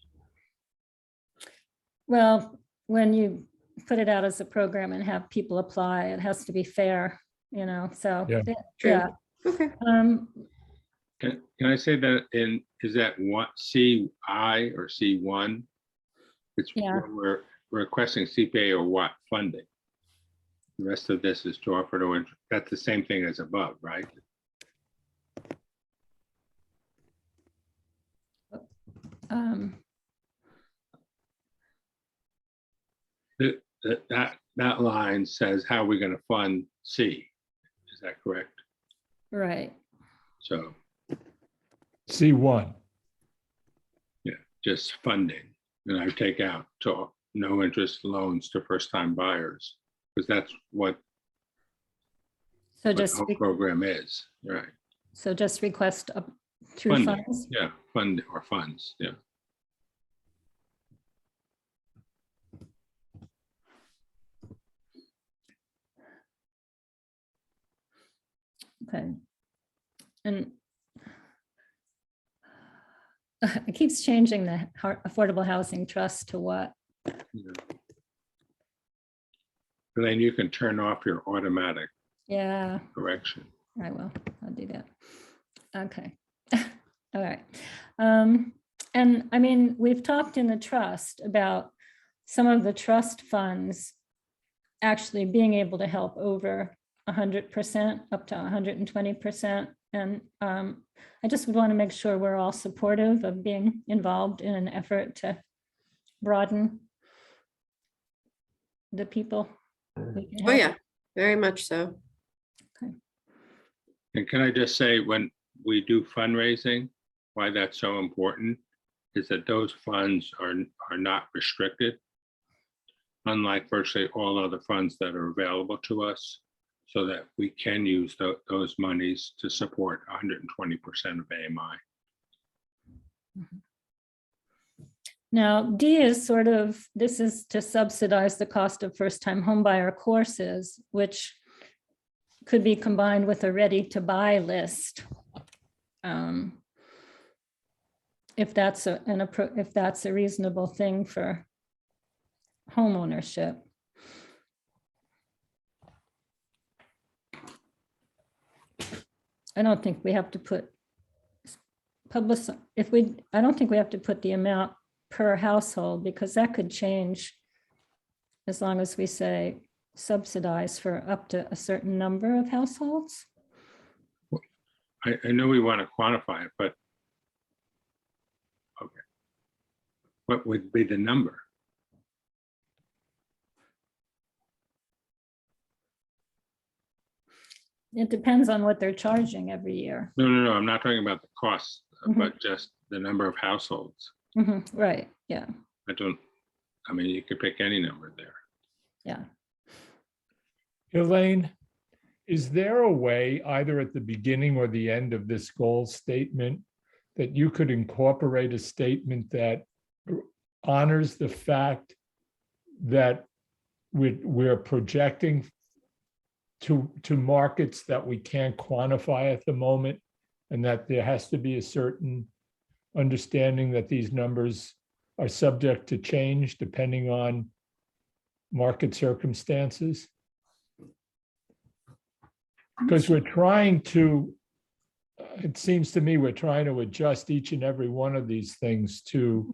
Well, when you put it out as a program and have people apply, it has to be fair, so. Yeah. True. Yeah. Okay. Can I say that is that what CI or C1? It's Yeah. when we're requesting CPA or what funding. The rest of this is to offer to, that's the same thing as above, right? That line says how we're going to fund C. Is that correct? Right. So C1. just funding. And I take out to no interest loans to first-time buyers, because that's what So the just, whole program is, right? so just request up through Funding, funds? yeah, fund or funds, yeah. Okay. And it keeps changing the Affordable Housing Trust to what? Yeah. And then you can turn off your automatic Yeah, correction. I will. I'll do that. Okay. All right. And I mean, we've talked in the trust about some of the trust funds actually being able to help over 100%, up to 120%. And I just would want to make sure we're all supportive of being involved in an effort to broaden the people we can Oh, help. yeah, very much so. And can I just say, when we do fundraising, why that's so important is that those funds are not restricted, unlike virtually all other funds that are available to us, so that we can use those monies to support 120% of AMI. Now, D is sort of, this is to subsidize the cost of first-time homebuyer courses, which could be combined with a ready-to-buy list. If that's a reasonable thing for home ownership. I don't think we have to put I don't think we have to put the amount per household, because that could change as long as we say subsidize for up to a certain number of households. I know we want to quantify it, but okay. What would be the number? It depends on what they're charging every year. No, I'm not talking about the cost, Mhm. but just the number of households. Right, yeah, I mean, you could pick any number there. yeah. Elaine, is there a way, either at the beginning or the end of this goal statement, that you could incorporate a statement that honors the fact that we're projecting to markets that we can't quantify at the moment, and that there has to be a certain understanding that these numbers are subject to change depending on market circumstances? Because we're trying to, it seems to me, we're trying to adjust each and every one of these things to,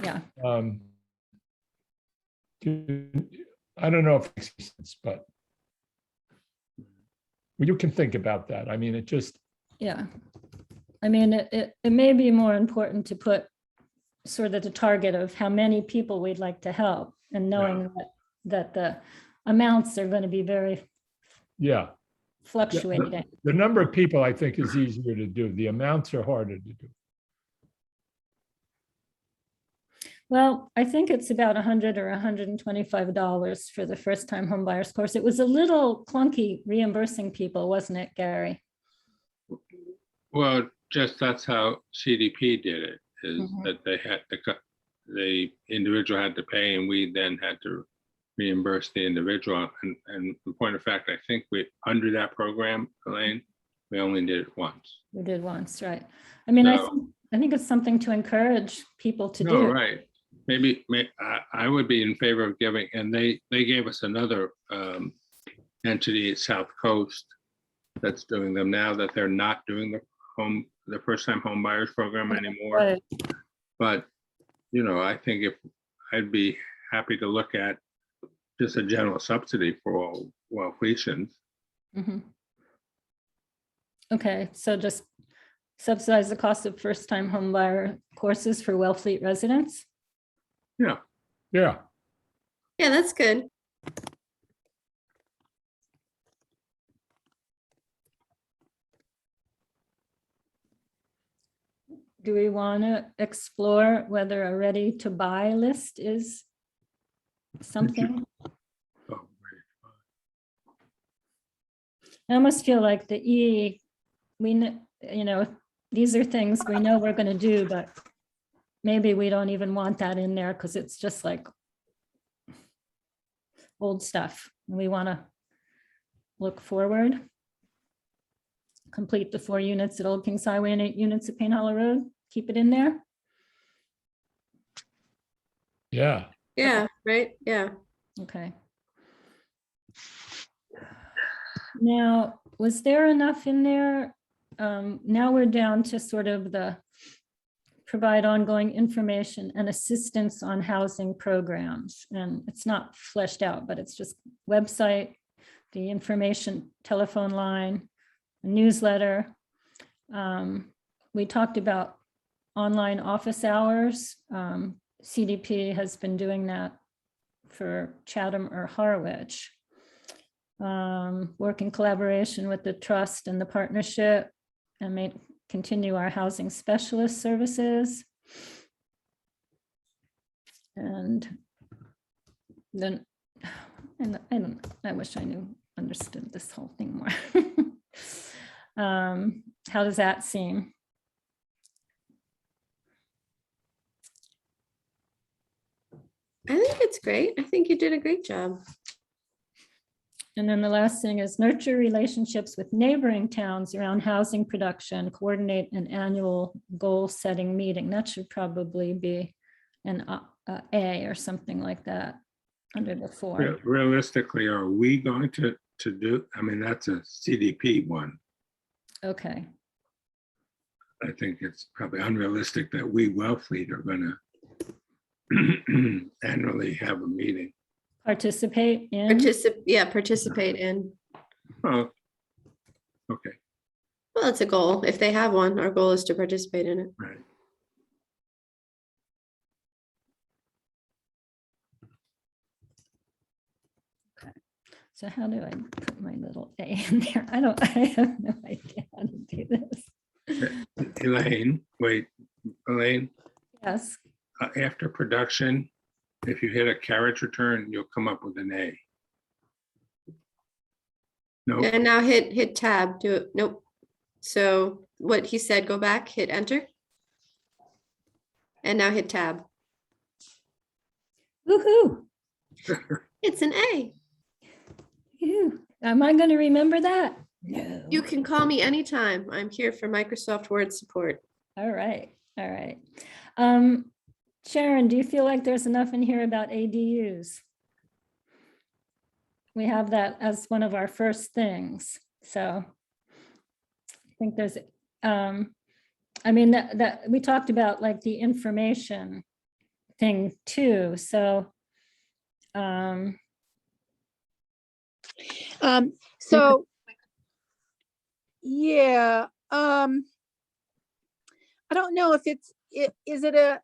Yeah, I don't know if it makes sense, but you can think about that. I mean, it just, yeah. I mean, it may be more important to put sort of the target of how many people we'd like to help, and knowing that the amounts are going to be very yeah. fluctuating. The number of people, I think, is easier to do. The amounts are harder to do. Well, I think it's about $100 or $125 for the first-time homebuyers course. It was a little clunky reimbursing people, wasn't it, Gary? Well, just that's how CDP did it, is Mhm. that they had the individual had to pay, and we then had to reimburse the individual. And in point of fact, I think under that program, Elaine, we only did it once. We did once, right? I mean, So- I think it's something to encourage people to No, do. right. Maybe I would be in favor of giving, and they gave us another entity at South Coast that's doing them now, that they're not doing the first-time home buyers program anymore. Right. But, you know, I think I'd be happy to look at just a general subsidy for all Wellfleetians. Mhm. Okay, so just subsidize the cost of first-time home buyer courses for Wellfleet residents? Yeah, Yeah. Yeah, that's good. do we want to explore whether a ready to buy list is something? Oh, I almost feel like the E, you know, these are things we know we're going to do, but maybe we don't even want that in there because it's just like old stuff. We want to look forward. Complete the 4 units at Old Kings Highway and 8 units at Payne Hollow Road. Keep it in there. Yeah. Yeah, right, yeah. Okay. Now, was there enough in there? Now we're down to sort of the provide ongoing information and assistance on housing programs. And it's not fleshed out, but it's just website, the information telephone line, a newsletter. We talked about online office hours. CDP has been doing that for Chatham or Harwich. Work in collaboration with the trust and the partnership and continue our housing specialist services. And then, I wish I understood this whole thing more. How does that seem? I think it's great. I think you did a great job. And then the last thing is nurture relationships with neighboring towns around housing production, coordinate an annual goal setting meeting. That should probably be an A or something like that under the 4. realistically, are we going to do, I mean, that's a CDP one. Okay, I think it's probably unrealistic that we Wellfleet are gonna annually have a meeting. participate in. Participate in. Oh, okay, Well, it's a goal. If they have one, our goal is to participate in it. right. So how do I put my little A in there? I have no idea how to do this. Elaine, Elaine, Yes, after production, if you hit a carriage return, you'll come up with an A. No, And now hit tab, do it, nope. So what he said, go back, hit enter. And now hit tab. woohoo. It's an A. Phew. Am I going to remember that? No. You can call me anytime. I'm here for Microsoft Word support. All right, all right. Sharon, do you feel like there's enough in here about ADUs? We have that as one of our first things. So I think there's, I mean, that we talked about like the information thing too. So So, yeah, I don't know if is it a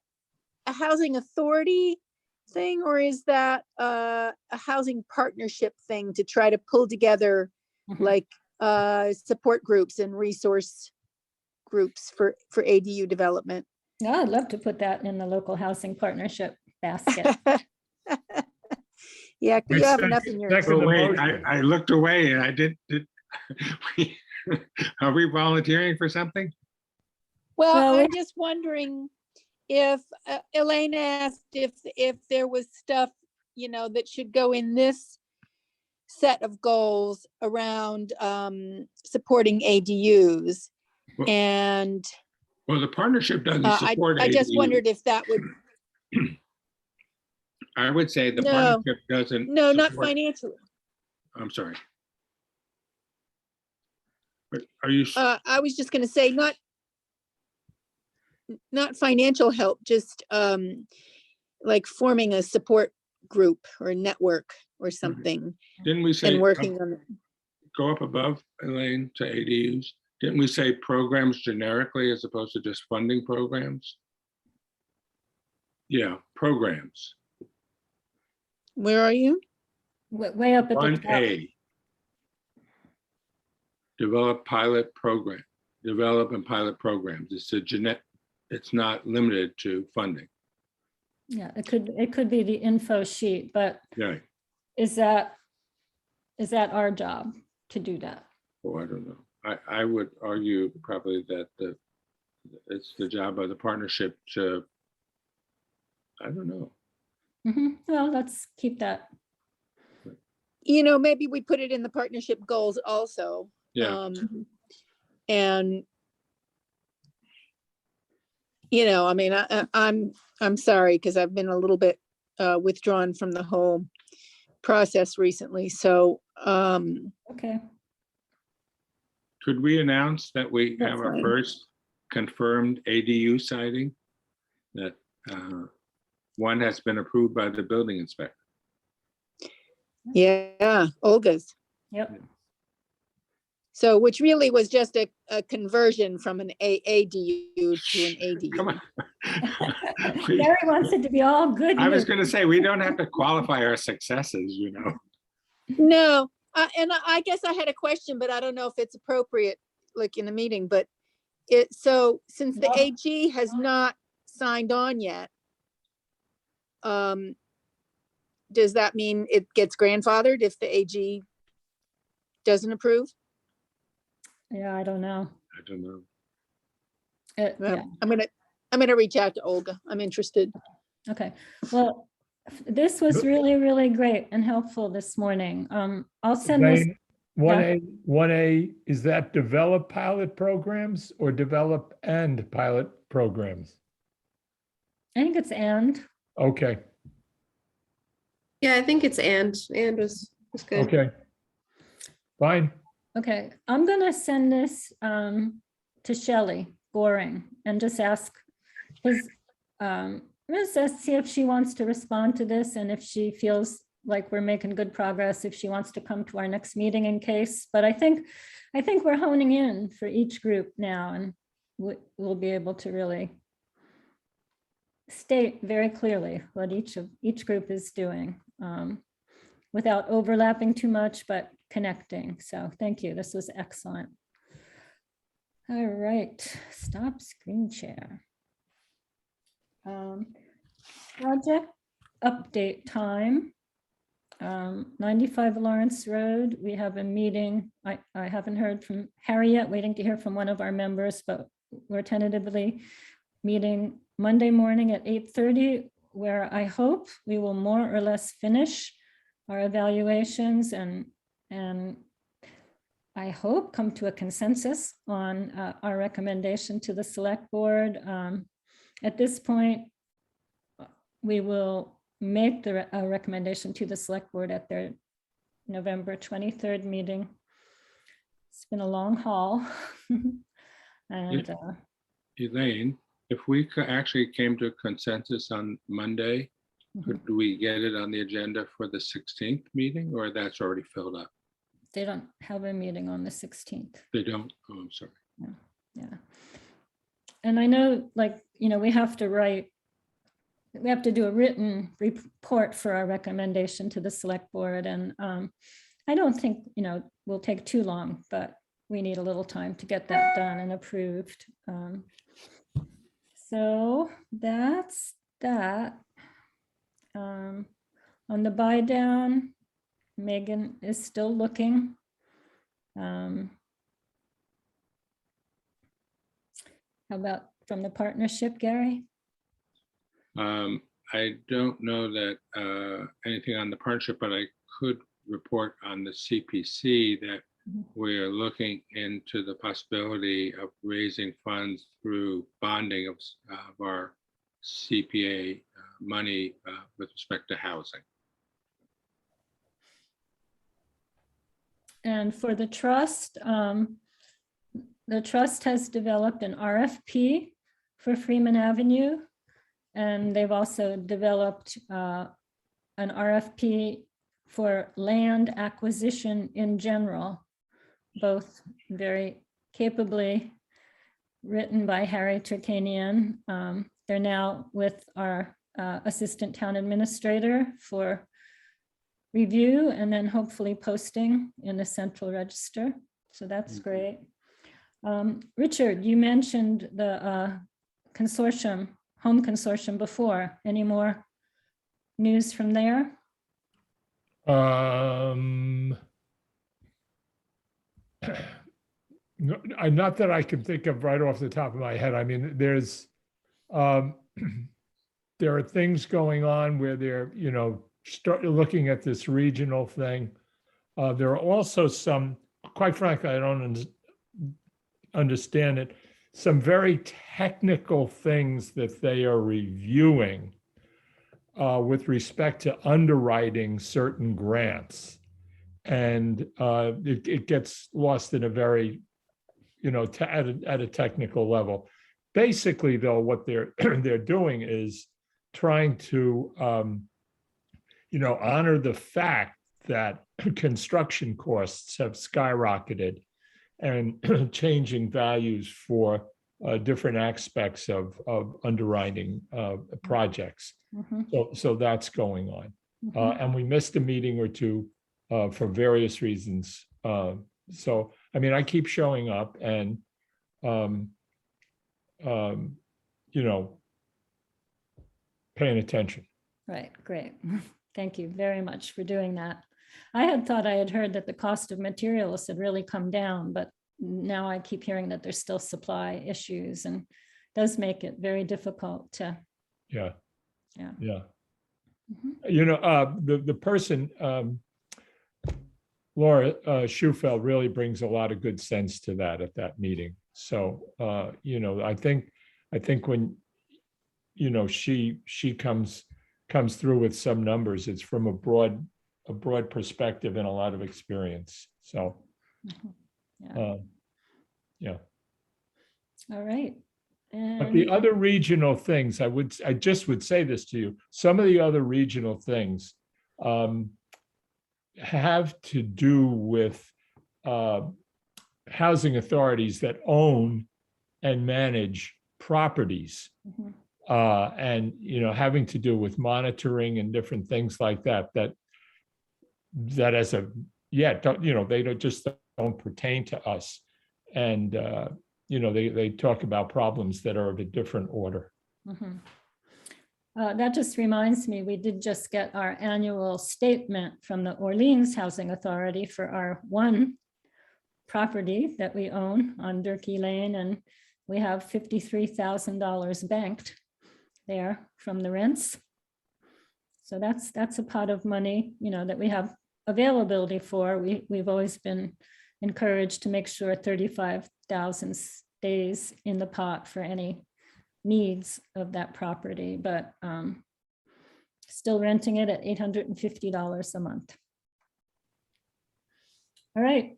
housing authority thing, or is that a housing partnership thing to try to pull together like support groups and resource groups for ADU development? yeah, I'd love to put that in the local housing partnership basket. Yeah, I you have second- enough in your. second- oh, the wait, motion. I looked away and I did, are we volunteering for something? Well, Well, I'm just wondering if Elaine asked if there was stuff, that should go in this set of goals around supporting ADUs. Well- And Well, the partnership doesn't support I just ADUs. wondered if that would, I would say the No. partnership doesn't. no, not support- financially. I'm sorry. But are you, I was just gonna say, not financial help, just like forming a support group or a network or something didn't we say, and working on it. go up above, Elaine, to ADUs? Didn't we say programs generically as opposed to just funding programs? Yeah, programs. Where are you? Way up at the top. 1A. Develop and pilot programs. It's a it's not limited to funding. Yeah, it could be the info sheet, but Yeah, is that our job to do that? oh, I don't know. I would argue probably that it's the job of the partnership to, I don't know. Well, let's keep that. Maybe we put it in the partnership goals also. Yeah. And, I mean, I'm sorry, because I've been a little bit withdrawn from the whole process recently. So, Okay. Could we announce that we That's have our fine. first confirmed ADU sighting? That one has been approved by the building inspector. yeah, Olga's. Yep. So, which really was just a conversion from an ADU to an ADU. Come on. Gary wants it to be all good I was news. going to say, we don't have to qualify our successes, No, and I guess I had a question, but I don't know if it's appropriate, like in a meeting, but so since the No. AG has not signed on yet, does that mean it gets grandfathered if the AG doesn't approve? Yeah, I don't know. I don't know. Well, Yeah. I'm gonna reach out to Olga. I'm interested. Okay, well, this was really, really great and helpful this morning. I'll send this. Elaine, 1A, is that develop pilot programs or develop and pilot programs? I think it's and. Okay, Yeah, I think it's and was good. okay. Fine. Okay, I'm gonna send this to Shelley Goring and just ask, see if she wants to respond to this and if she feels like we're making good progress, if she wants to come to our next meeting in case. But I think we're honing in for each group now, and we'll be able to really state very clearly what each group is doing without overlapping too much, but connecting. So thank you. This was excellent. All right, stop screen share. Project update time. 95 Lawrence Road. We have a meeting. I haven't heard from Harry yet, waiting to hear from one of our members, but we're tentatively meeting Monday morning at 8:30, where I hope we will more or less finish our evaluations and I hope come to a consensus on our recommendation to the select board. At this point, we will make a recommendation to the select board at their November 23rd meeting. It's been a long haul. And Elaine, if we actually came to a consensus on Monday, could we get it on the agenda for the 16th meeting, or that's already filled up? they don't have a meeting on the 16th. They don't? Oh, I'm sorry. Yeah. And I know, like, we have to do a written report for our recommendation to the select board. And I don't think, will take too long, but we need a little time to get that done and approved. So that's that. On the buy down, Megan is still looking. How about from the partnership, Gary? I don't know that anything on the partnership, but I could report on the CPC that we are looking into the possibility of raising funds through bonding of our CPA money with respect to housing. And for the trust has developed an RFP for Freeman Avenue. And they've also developed an RFP for land acquisition in general, both very capably written by Harry Turkanian. They're now with our assistant town administrator for review and then hopefully posting in the central register. So that's great. Richard, you mentioned the consortium, home consortium before. Any more news from there? Not that I can think of right off the top of my head. I mean, there's, there are things going on where they're, start looking at this regional thing. There are also some, quite frankly, I don't understand it, some very technical things that they are reviewing with respect to underwriting certain grants. And it gets lost in a very, at a technical level. Basically, though, what they're they're doing is trying to, honor the fact that construction costs have skyrocketed and changing values for different aspects of underwriting projects. So that's going on. And we missed a meeting or two for various reasons. So, I mean, I keep showing up and, paying attention. Right, great. Thank you very much for doing that. I had thought I had heard that the cost of materials had really come down, but now I keep hearing that there's still supply issues and does make it very difficult to. Yeah. Mhm. The person, Laura Schufeld, really brings a lot of good sense to that at that meeting. So, I think when, she comes through with some numbers, it's from a broad perspective and a lot of experience. So, Yeah. All right. but the other regional things, I just would say this to you, some of the other regional things have to do with housing authorities that own and manage properties. And, having to do with monitoring and different things like that as they don't pertain to us. And, they talk about problems that are of a different order. That just reminds me, we did just get our annual statement from the Orleans Housing Authority for our one property that we own on Durkee Lane, and we have $53,000 banked there from the rents. So that's a pot of money, that we have availability for. We've always been encouraged to make sure 35,000 stays in the pot for any needs of that property, but still renting it at $850 a month. All right,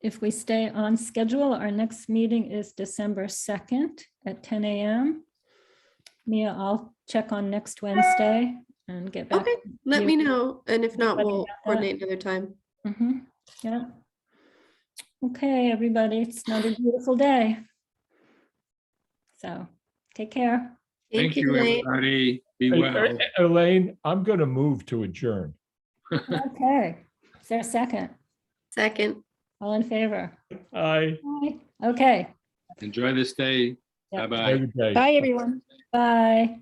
if we stay on schedule, our next meeting is December 2nd at 10 a.m. Mia, I'll check on next Wednesday and get back. Okay, let you. me know. And if not, Everybody we'll got that? coordinate another time. Yeah. Okay, everybody, it's another beautiful day. So take care. Thank you, Elaine. everybody. Be well. Elaine, I'm going to move to adjourn. Okay, is there a second? Second. All in favor? Aye. Aye. Okay, Enjoy this day. Yeah. Bye-bye. Every day. Bye, everyone. bye.